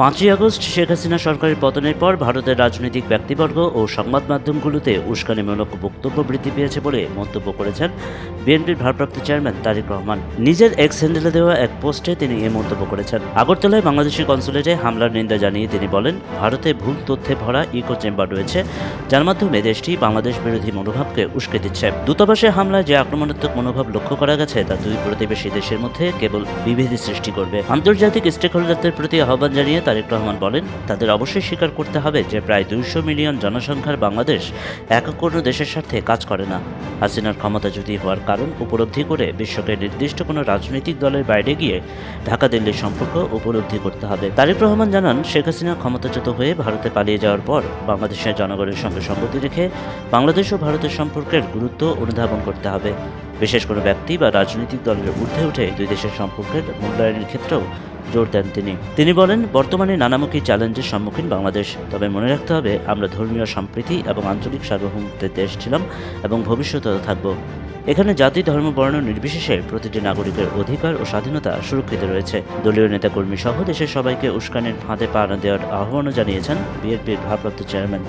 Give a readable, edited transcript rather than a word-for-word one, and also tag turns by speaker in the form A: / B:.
A: 5ই August Sheikh Hasina সরকারের পতনের পর ভারতের রাজনৈতিক ব্যক্তিবর্গ ও সংবাদ মাধ্যমগুলোতে উস্কানিমূলক বক্তব্য বৃদ্ধি পেয়েছে বলে মন্তব্য করেছেন বিএনপির ভারপ্রাপ্ত চেয়ারম্যান তারেক রহমান। নিজের এক্স হ্যান্ডেলে দেওয়া এক পোস্টে তিনি এ মন্তব্য করেছেন। আগরতলায় বাংলাদেশি কনসুলেটে হামলার নিন্দা জানিয়ে তিনি বলেন, ভারতে ভুল তথ্যে ভরা ইকো চেম্বার রয়েছে, যার মাধ্যমে দেশটি বাংলাদেশ বিরোধী মনোভাবকে উস্কে দিচ্ছে। দূতাবাসে হামলায় যে আক্রমণাত্মক মনোভাব লক্ষ্য করা গেছে তা দুই প্রতিবেশী দেশের মধ্যে কেবল বিভেদ সৃষ্টি করবে। আন্তর্জাতিক স্টেকহোল্ডারদের প্রতি আহ্বান জানিয়ে তারেক রহমান বলেন, তাদের অবশ্যই স্বীকার করতে হবে যে প্রায় 200 মিলিয়ন জনসংখ্যার বাংলাদেশ একক কোনো দেশের স্বার্থে কাজ করে না। হাসিনার ক্ষমতাচ্যুতি হওয়ার কারণ উপলব্ধি করে বিশ্বকে নির্দিষ্ট কোনো রাজনৈতিক দলের বাইরে গিয়ে ঢাকা দিল্লির সম্পর্ক উপলব্ধি করতে হবে। তারেক রহমান জানান, শেখ হাসিনা ক্ষমতাচ্যুত হয়ে ভারতে পালিয়ে যাওয়ার পর বাংলাদেশের জনগণের সঙ্গে সঙ্গতি রেখে বাংলাদেশ ও ভারতের সম্পর্কের গুরুত্ব অনুধাবন করতে হবে। বিশেষ কোনো ব্যক্তি বা রাজনৈতিক দলের ঊর্ধ্বে উঠে দুই দেশের সম্পর্কের মূল্যায়নের ক্ষেত্রেও জোর দেন তিনি বলেন, বর্তমানে নানামুখী চ্যালেঞ্জের সম্মুখীন বাংলাদেশ, তবে মনে রাখতে হবে আমরা ধর্মীয় সম্প্রীতি এবং আঞ্চলিক সার্বভৌমত্বের দেশ ছিলাম এবং ভবিষ্যতেও থাকব। এখানে জাতি, ধর্ম, বর্ণ নির্বিশেষে প্রতিটি নাগরিকের অধিকার ও স্বাধীনতা সুরক্ষিত রয়েছে। দলীয় নেতাকর্মী সহ দেশের সবাইকে উস্কানির ফাঁদে পা না দেওয়ার আহ্বানও জানিয়েছেন বিএনপির ভারপ্রাপ্ত চেয়ারম্যান।